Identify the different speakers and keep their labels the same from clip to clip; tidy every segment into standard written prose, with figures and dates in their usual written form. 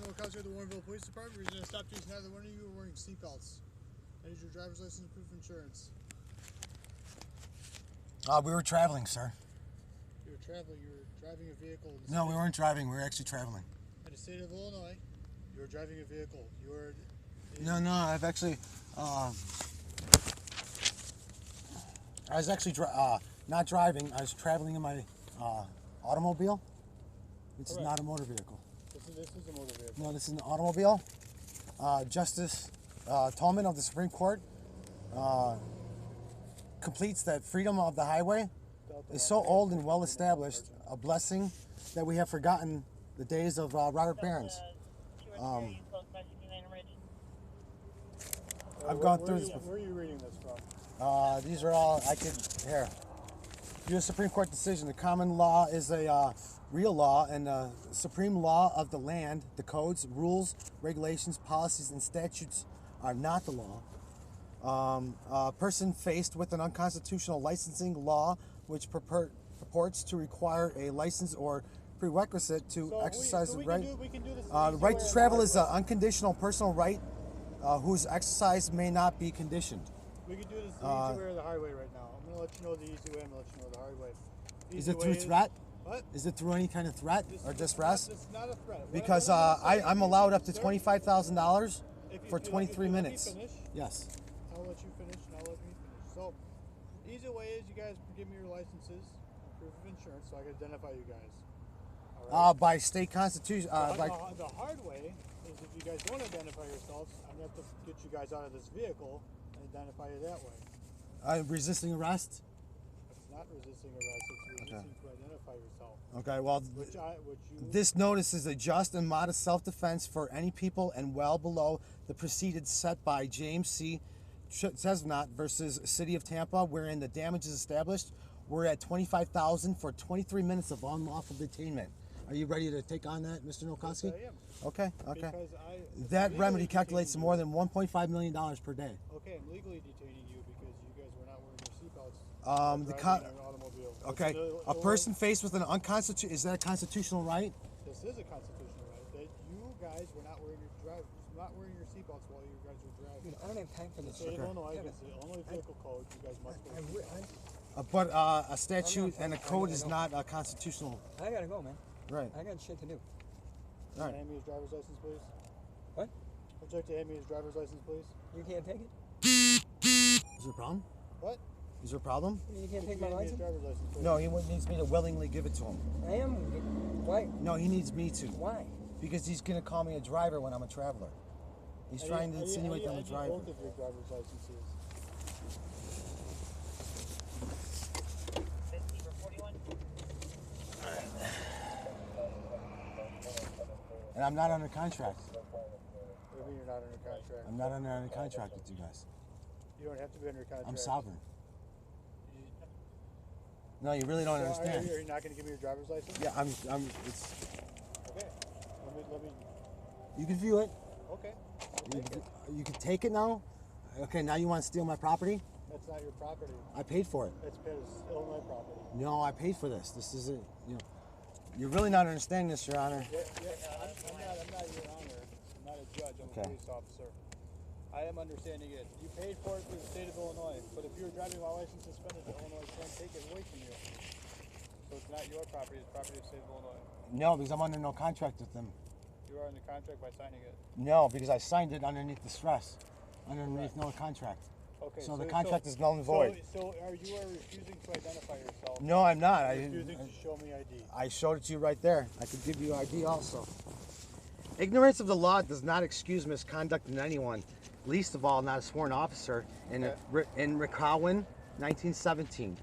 Speaker 1: Accosted at the Warrenville Police Department. We're going to stop you. Neither one of you are wearing seatbelts. I need your driver's license and proof of insurance.
Speaker 2: We were traveling, sir.
Speaker 1: You were traveling. You were driving a vehicle.
Speaker 2: No, we weren't driving. We were actually traveling.
Speaker 1: In the state of Illinois, you were driving a vehicle. You were.
Speaker 2: No, I've actually. I was actually not driving. I was traveling in my automobile. This is not a motor vehicle.
Speaker 1: This is a motor vehicle.
Speaker 2: No, this is an automobile. Justice Tolman of the Supreme Court completes that freedom of the highway is so old and well established, a blessing that we have forgotten the days of Robert Barron's. I've gone through this before.
Speaker 1: Where are you reading this from?
Speaker 2: These are all here. U.S. Supreme Court decision. The common law is a real law, and the supreme law of the land, the codes, rules, regulations, policies, and statutes are not the law. A person faced with an unconstitutional licensing law which purports to require a license or prerequisite to exercise the right. The right to travel is an unconditional personal right whose exercise may not be conditioned.
Speaker 1: We can do this the easy way or the hard way right now. I'm going to let you know the easy way. I'm going to let you know the hard way.
Speaker 2: Is it through threat?
Speaker 1: What?
Speaker 2: Is it through any kind of threat or distress?
Speaker 1: It's not a threat.
Speaker 2: Because I'm allowed up to $25,000 for 23 minutes.
Speaker 1: Let me finish,
Speaker 2: yes.
Speaker 1: I'll let you finish and I'll let me finish. So, the easy way is you guys give me your licenses and proof of insurance so I can identify you guys. All right?
Speaker 2: By state constitution.
Speaker 1: The hard way is if you guys don't identify yourselves, I'm going to have to get you guys out of this vehicle and identify you that way.
Speaker 2: Resisting arrest?
Speaker 1: It's not resisting arrest, it's resisting to identify yourself.
Speaker 2: Okay, well, this notice is a just and modest self-defense for any people and well below the precedents set by James C. Chesnut versus City of Tampa, wherein the damage is established. We're at $25,000 for 23 minutes of unlawful detainment. Are you ready to take on that, Mr. Nowakowski?
Speaker 1: Yes, I am.
Speaker 2: Okay. That remedy calculates to more than $1.5 million per day.
Speaker 1: Okay, I'm legally detaining you because you guys were not wearing your seatbelts. Automobile.
Speaker 2: Okay, a person faced with an unconstitutional, is that a constitutional right?
Speaker 1: This is a constitutional right. That you guys were not wearing your seatbelts while you guys were driving.
Speaker 3: I don't have time for this.
Speaker 1: The state of Illinois is the only vehicle code you guys must wear seatbelts.
Speaker 2: But a statute and a code is not a constitutional.
Speaker 3: I gotta go, man.
Speaker 2: Right.
Speaker 3: I got shit to do.
Speaker 1: All right. Hand me his driver's license, please.
Speaker 3: What?
Speaker 1: Would you like to hand me his driver's license, please?
Speaker 3: You can't take it?
Speaker 2: Is there a problem?
Speaker 1: What?
Speaker 2: Is there a problem?
Speaker 3: You can't take my license?
Speaker 2: No, he needs me to willingly give it to him.
Speaker 3: I am. Why?
Speaker 2: No, he needs me to.
Speaker 3: Why?
Speaker 2: Because he's going to call me a driver when I'm a traveler. He's trying to insinuate that I'm a driver.
Speaker 1: Both of your driver's licenses.
Speaker 2: And I'm not under contract.
Speaker 1: What do you mean you're not under contract?
Speaker 2: I'm not under any contract with you guys.
Speaker 1: You don't have to be under contract.
Speaker 2: I'm sovereign. No, you really don't understand.
Speaker 1: Are you not going to give me your driver's license?
Speaker 2: Yeah, it's...
Speaker 1: Okay. Let me...
Speaker 2: You can view it.
Speaker 1: Okay.
Speaker 2: You can take it now? Okay, now you want to steal my property?
Speaker 1: That's not your property.
Speaker 2: I paid for it.
Speaker 1: It's Illinois property.
Speaker 2: No, I paid for this. This isn't, you're really not understanding this, Your Honor.
Speaker 1: I'm not your honor. I'm not a judge. I'm a police officer. I am understanding it. You paid for it through the state of Illinois, but if you're driving while license suspended, Illinois can't take it away from you. So it's not your property, it's property of the state of Illinois.
Speaker 2: No, because I'm under no contract with them.
Speaker 1: You are under contract by signing it.
Speaker 2: No, because I signed it underneath the stress, underneath no contract.
Speaker 1: Okay,
Speaker 2: so the contract is null and void.
Speaker 1: So you are refusing to identify yourself?
Speaker 2: No, I'm not.
Speaker 1: You're refusing to show me ID?
Speaker 2: I showed it to you right there. I could give you ID also. Ignorance of the law does not excuse misconduct in anyone, least of all not a sworn officer. In Rickowin, 1917.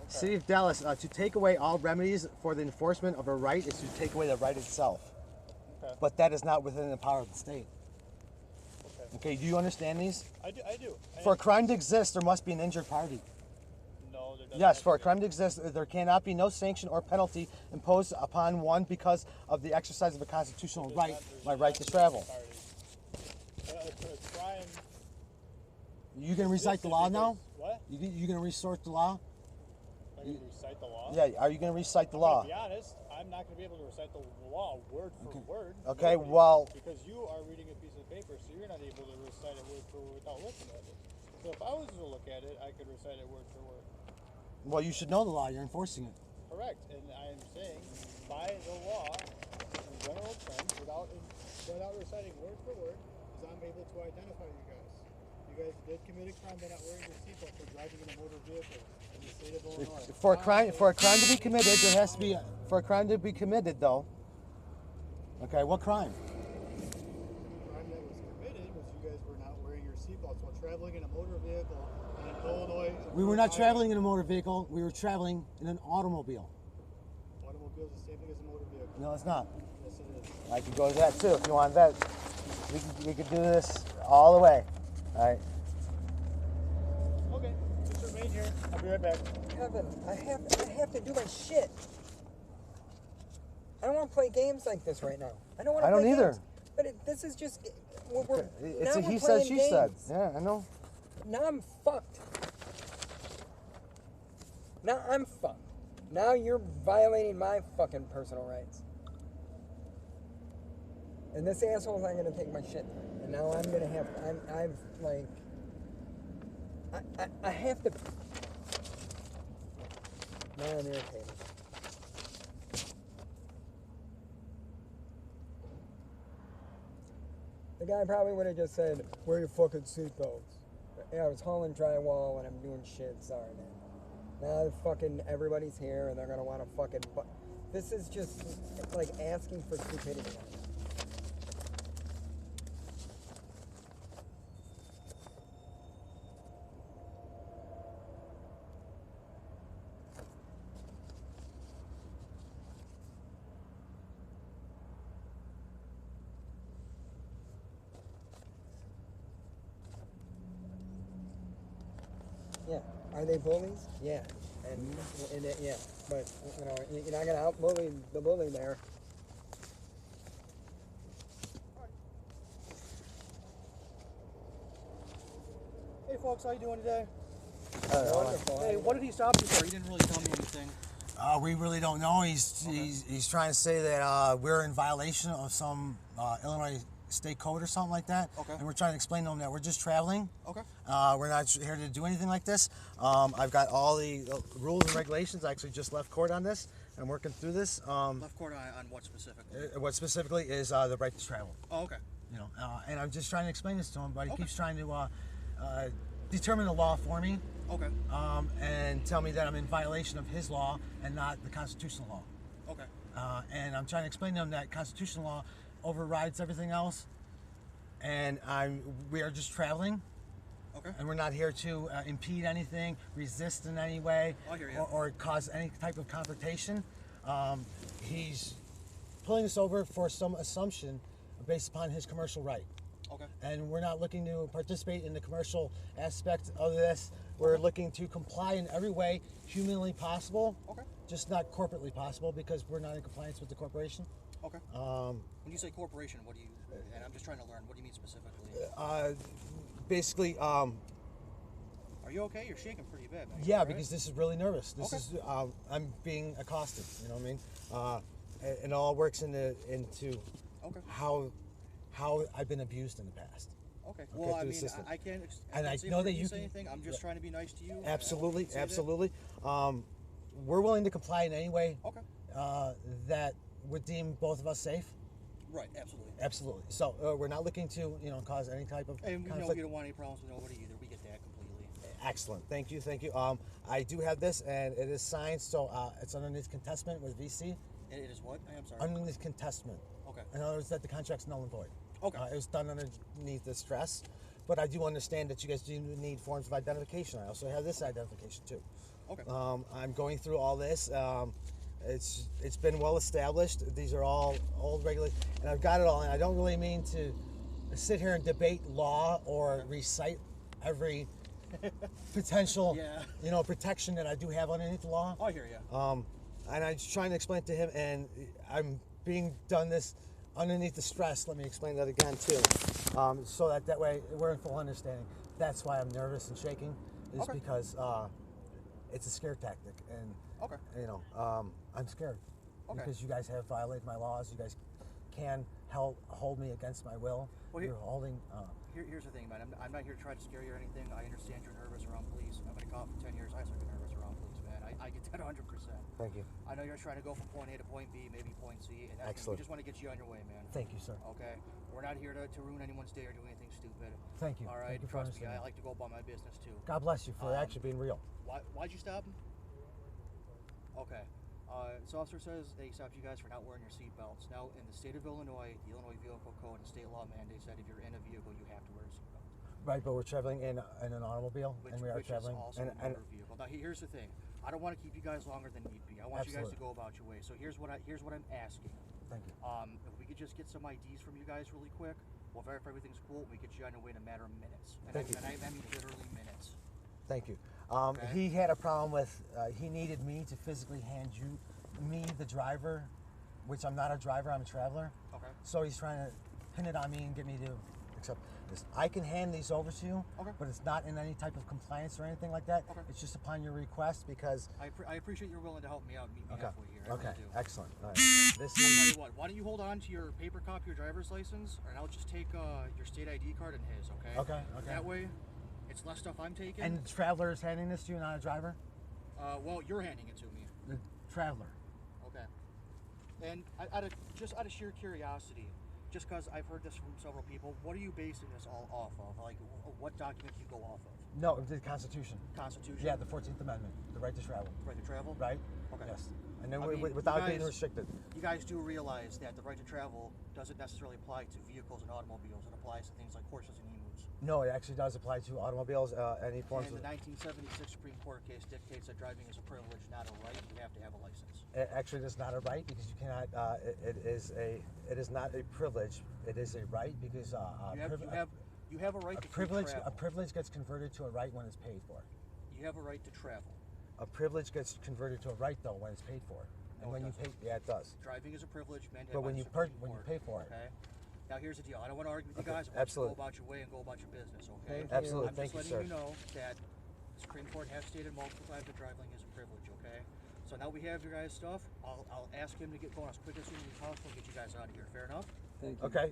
Speaker 2: City of Dallas, to take away all remedies for the enforcement of a right is to take away the right itself. Okay. But that is not within the power of the state. Okay, do you understand these?
Speaker 1: I do.
Speaker 2: For a crime to exist, there must be an injured party.
Speaker 1: No, there doesn't.
Speaker 2: Yes, for a crime to exist, there cannot be no sanction or penalty imposed upon one because of the exercise of a constitutional right, my right to travel.
Speaker 1: A crime.
Speaker 2: You gonna recite the law now?
Speaker 1: What?
Speaker 2: You gonna recite the law?
Speaker 1: Are you gonna recite the law?
Speaker 2: Yeah, are you gonna recite the law?
Speaker 1: To be honest, I'm not going to be able to recite the law word for word.
Speaker 2: Okay,
Speaker 1: Nobody,
Speaker 2: well...
Speaker 1: Because you are reading a piece of paper, so you're not able to recite it word for word without looking at it. So if I was to look at it, I could recite it word for word.
Speaker 2: Well, you should know the law. You're enforcing it.
Speaker 1: Correct. And I am saying, by the law, in general terms, without reciting word for word, is I'm able to identify you guys. You guys did commit a crime by not wearing your seatbelt for driving in a motor vehicle in the state of Illinois.
Speaker 2: For a crime to be committed, there has to be for a crime to be committed, though. Okay, what crime?
Speaker 1: The crime that was committed was you guys were not wearing your seatbelts while traveling in a motor vehicle in Illinois.
Speaker 2: We were not traveling in a motor vehicle. We were traveling in an automobile.
Speaker 1: Automobile is the same thing as a motor vehicle.
Speaker 2: No, it's not.
Speaker 1: Yes, it is.
Speaker 2: I could go to that too if you want that. We could do this all the way. All right.
Speaker 1: Okay, just remain here. I'll be right back.
Speaker 3: Kevin, I have to do my shit. I don't want to play games like this right now. I don't want to.
Speaker 2: I don't
Speaker 3: play
Speaker 2: either.
Speaker 3: Games, but this is just.
Speaker 2: It's a
Speaker 3: now
Speaker 2: he
Speaker 3: we're
Speaker 2: said,
Speaker 3: playing
Speaker 2: she
Speaker 3: games.
Speaker 2: said. Yeah, I know.
Speaker 3: Now I'm fucked. Now I'm fucked. Now you're violating my fucking personal rights. And this asshole's not gonna take my shit. And now I'm gonna have. I'm like. I have to. Now I'm irritated. The guy probably would have just said, "Wear your fucking seatbelts." Yeah, I was hauling drywall and I'm doing shit. Sorry, man. Now fucking everybody's here and they're gonna want to fucking. This is just like asking for stupidity. Yeah. Are they bullies? Yeah. And yeah. But, you know, you're not going to out-bully the bully there.
Speaker 1: Hey folks, how you doing today?
Speaker 3: Wonderful.
Speaker 1: Hey, what did he stop you for? He didn't really tell me anything.
Speaker 2: We really don't know. He's trying to say that we're in violation of some Illinois state code or something like that.
Speaker 1: Okay.
Speaker 2: And we're trying to explain to him that we're just traveling.
Speaker 1: Okay.
Speaker 2: We're not here to do anything like this. I've got all the rules and regulations. I actually just left court on this. I'm working through this.
Speaker 1: Left court on what specifically?
Speaker 2: What specifically is the right to travel.
Speaker 1: Oh, okay.
Speaker 2: You know, and I'm just trying to explain this to him, but he keeps trying to determine the law for me.
Speaker 1: Okay.
Speaker 2: And tell me that I'm in violation of his law and not the constitutional law.
Speaker 1: Okay.
Speaker 2: And I'm trying to explain to him that constitutional law overrides everything else, and we are just traveling.
Speaker 1: Okay.
Speaker 2: And we're not here to impede anything, resist in any way, or cause any type of confrontation. He's pulling us over for some assumption based upon his commercial right.
Speaker 1: Okay.
Speaker 2: And we're not looking to participate in the commercial aspect of this. We're looking to comply in every way humanly possible.
Speaker 1: Okay.
Speaker 2: Just not corporately possible because we're not in compliance with the corporation.
Speaker 1: Okay. When you say corporation, what do you? And I'm just trying to learn. What do you mean specifically?
Speaker 2: Basically.
Speaker 1: Are you okay? You're shaking pretty bad, man.
Speaker 2: Yeah,
Speaker 1: right?
Speaker 2: because this is really nervous. This
Speaker 1: Okay.
Speaker 2: is I'm being accosted. You know what I mean? It all works into
Speaker 1: Okay.
Speaker 2: how I've been abused in the past.
Speaker 1: Okay. Well, I
Speaker 2: through the
Speaker 1: mean,
Speaker 2: system.
Speaker 1: I can't.
Speaker 2: And I
Speaker 1: say
Speaker 2: know
Speaker 1: for
Speaker 2: that
Speaker 1: you
Speaker 2: you
Speaker 1: say
Speaker 2: can-
Speaker 1: anything. I'm just trying to be nice to you.
Speaker 2: Absolutely,
Speaker 1: Say that.
Speaker 2: absolutely. We're willing to comply in any way
Speaker 1: Okay.
Speaker 2: that would deem both of us safe.
Speaker 1: Right. Absolutely.
Speaker 2: Absolutely. So we're not looking to cause any type of
Speaker 1: And we know
Speaker 2: conflict.
Speaker 1: we don't want any problems with nobody either. We get that completely.
Speaker 2: Excellent. Thank you. Thank you. I do have this, and it is signed, so it's underneath contestment with VC.
Speaker 1: It is what? I'm sorry.
Speaker 2: Underneath contestment.
Speaker 1: Okay.
Speaker 2: In other words, that the contract's null and void.
Speaker 1: Okay.
Speaker 2: It was done underneath the stress, but I do understand that you guys do need forms of identification. I also have this identification too.
Speaker 1: Okay.
Speaker 2: I'm going through all this. It's been well established. These are all old regulations, and I've got it all. And I don't really mean to sit here and debate law or recite every potential, protection that I do have underneath the law.
Speaker 1: I hear you.
Speaker 2: And I'm just trying to explain to him, and I'm being done this underneath the stress. Let me explain that again too, so that way we're in full understanding. That's why I'm nervous and shaking, is because it's a scare tactic, and I'm scared. because you guys have violated my laws. You guys can hold me against my will.
Speaker 4: Well,
Speaker 2: You're holding.
Speaker 4: Here's the thing, man. I'm not here to try to scare you or anything. I understand you're nervous around police. I've been a cop for 10 years. I started nervous around police, man. I get that 100%.
Speaker 2: Thank you.
Speaker 4: I know you're trying to go from point A to point B, maybe point C. And
Speaker 2: Excellent.
Speaker 4: We just want to get you on your way, man.
Speaker 2: Thank you, sir.
Speaker 4: Okay? We're not here to ruin anyone's day or do anything stupid.
Speaker 2: Thank you.
Speaker 4: All right?
Speaker 2: Thank you for
Speaker 4: Trust me, I
Speaker 2: understanding.
Speaker 4: like to go about my business, too.
Speaker 2: God bless you for actually being real.
Speaker 4: Why'd you stop him? Okay. So officer says they stopped you guys for not wearing your seatbelts. Now, in the state of Illinois, the Illinois Vehicle Code and state law mandates that if you're in a vehicle, you have to wear a seatbelt.
Speaker 2: Right, but we're traveling in an automobile, and we are traveling.
Speaker 4: Is also a motor vehicle. Now, here's the thing. I don't want to keep you guys longer than need be. I want you guys to go about your way. So here's what I'm asking.
Speaker 2: Thank you.
Speaker 4: If we could just get some IDs from you guys really quick, we'll verify everything's cool. We get you on your way in a matter of minutes. And
Speaker 2: Thank you.
Speaker 4: I mean literally minutes.
Speaker 2: Thank you.
Speaker 4: Okay.
Speaker 2: He had a problem with. He needed me to physically hand me the driver, which I'm not a driver. I'm a traveler.
Speaker 4: Okay.
Speaker 2: So he's trying to pin it on me and get me to accept this. I can hand these over to you, but it's not in any type of compliance or anything like that.
Speaker 4: Okay.
Speaker 2: It's just upon your request because.
Speaker 4: I appreciate you're willing to help me out and meet me halfway here. I
Speaker 2: Okay.
Speaker 4: really do.
Speaker 2: Excellent. All right. This
Speaker 4: I'll tell
Speaker 2: is.
Speaker 4: you what. Why don't you hold on to your paper copy, your driver's license, and I'll just take your state ID card and his. Okay.
Speaker 2: Okay. Okay.
Speaker 4: That way, it's less stuff I'm taking.
Speaker 2: And the traveler is handing this to you, not a driver.
Speaker 4: Well, you're handing it to me.
Speaker 2: The traveler.
Speaker 4: Okay. And out of sheer curiosity, just because I've heard this from several people, what are you basing this all off of? Like, what document do you go off of?
Speaker 2: No, the Constitution.
Speaker 4: Constitution?
Speaker 2: Yeah, the 14th Amendment, the right to travel.
Speaker 4: Right to travel?
Speaker 2: Right?
Speaker 4: Okay.
Speaker 2: Yes. And then
Speaker 4: I mean,
Speaker 2: without
Speaker 4: you
Speaker 2: being
Speaker 4: guys-
Speaker 2: restricted.
Speaker 4: You guys do realize that the right to travel doesn't necessarily apply to vehicles and automobiles. It applies to things like horses and emus.
Speaker 2: No, it actually does apply to automobiles, any forms
Speaker 4: And
Speaker 2: of.
Speaker 4: the 1976 Supreme Court case dictates that driving is a privilege, not a right. You have to have a license.
Speaker 2: It actually is not a right because you cannot. It is not a privilege. It is a right because
Speaker 4: You have a right to
Speaker 2: privilege.
Speaker 4: travel.
Speaker 2: A privilege gets converted to a right when it's paid for.
Speaker 4: You have a right to travel.
Speaker 2: A privilege gets converted to a right though when it's paid for. And
Speaker 4: No,
Speaker 2: when
Speaker 4: it
Speaker 2: you pay,
Speaker 4: doesn't.
Speaker 2: yeah, it does.
Speaker 4: Driving is a privilege mandated
Speaker 2: But
Speaker 4: by
Speaker 2: when
Speaker 4: the
Speaker 2: you
Speaker 4: Supreme
Speaker 2: when you
Speaker 4: Court,
Speaker 2: pay for it.
Speaker 4: Okay. Now here's the deal. I don't want to argue with you
Speaker 2: Okay,
Speaker 4: guys. I want you to
Speaker 2: absolutely.
Speaker 4: go about your way and go about your business. Okay.
Speaker 3: Thank you.
Speaker 2: Absolutely.
Speaker 4: I'm
Speaker 2: Thank
Speaker 4: just
Speaker 2: you,
Speaker 4: letting
Speaker 2: sir.
Speaker 4: you know that the Supreme Court has stated multiple times that driving is a privilege. Okay. So now we have your guys' stuff. I'll ask him to get going as quick as soon as possible and get you guys out of here. Fair enough?
Speaker 3: Thank you.
Speaker 2: Okay,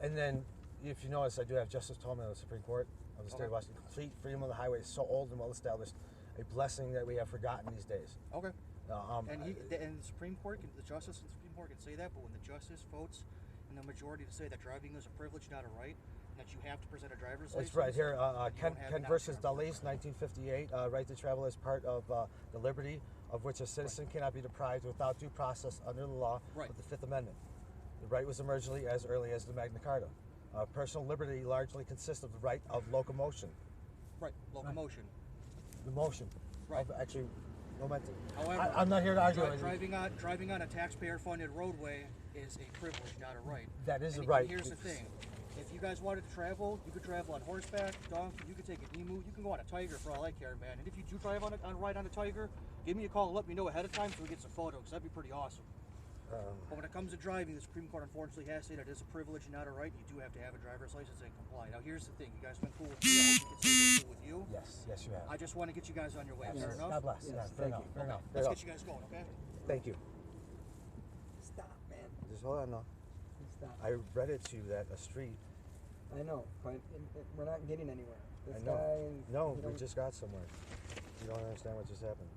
Speaker 2: and then if you notice, I do have Justice Tolman of the Supreme Court of the state of Washington. Complete freedom of the highway is so old and well established, a blessing that we have forgotten these days.
Speaker 4: Okay. And
Speaker 2: I-
Speaker 4: the Supreme Court, the justice in the Supreme Court can say that, but when the justice votes in the majority to say that driving is a privilege, not a right, and that you have to present a driver's license.
Speaker 2: It's right here,
Speaker 4: then you
Speaker 2: Ken
Speaker 4: don't have an
Speaker 2: versus
Speaker 4: option.
Speaker 2: Dulles, 1958. Right to travel is part of the liberty of which a citizen cannot be deprived without due process under the law
Speaker 4: Right.
Speaker 2: of the Fifth Amendment. The right was emerged as early as the Magna Carta. Personal liberty largely consists of the right of locomotion.
Speaker 4: Right, locomotion.
Speaker 2: The motion.
Speaker 4: Right.
Speaker 2: Of actually, momentum.
Speaker 4: However,
Speaker 2: I'm not here to argue with you.
Speaker 4: driving on a taxpayer-funded roadway is a privilege, not a right.
Speaker 2: That is
Speaker 4: And
Speaker 2: a right.
Speaker 4: Here's the thing: if you guys wanted to travel, you could travel on horseback, donkey. You could take an emu. You can go on a tiger for all I care, man. And if you do drive ride on a tiger, give me a call and let me know ahead of time so we get some photos. That'd be pretty awesome. But when it comes to driving, the Supreme Court unfortunately has stated it is a privilege and not a right. You do have to have a driver's license and comply. Now, here's the thing: you guys been cool with me. I hope you can say cool with you.
Speaker 2: Yes, you have.
Speaker 4: I just want to get you guys on your way. Fair enough.
Speaker 2: God bless.
Speaker 3: Yes,
Speaker 2: Yeah,
Speaker 3: thank
Speaker 2: fair enough.
Speaker 3: you.
Speaker 2: Fair enough. Fair
Speaker 4: Let's
Speaker 2: enough.
Speaker 4: get you guys going, okay?
Speaker 2: Thank you.
Speaker 3: Stop, man.
Speaker 2: Just hold on, no.
Speaker 3: Stop.
Speaker 2: I read it to you that a street.
Speaker 3: I know, but we're not getting anywhere. This
Speaker 2: I know.
Speaker 3: guy.
Speaker 2: No,
Speaker 3: you
Speaker 2: we
Speaker 3: don't-
Speaker 2: just got somewhere. You don't understand what just happened.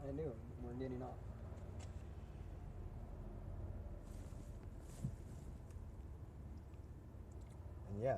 Speaker 3: I do. We're getting off.
Speaker 2: And yeah,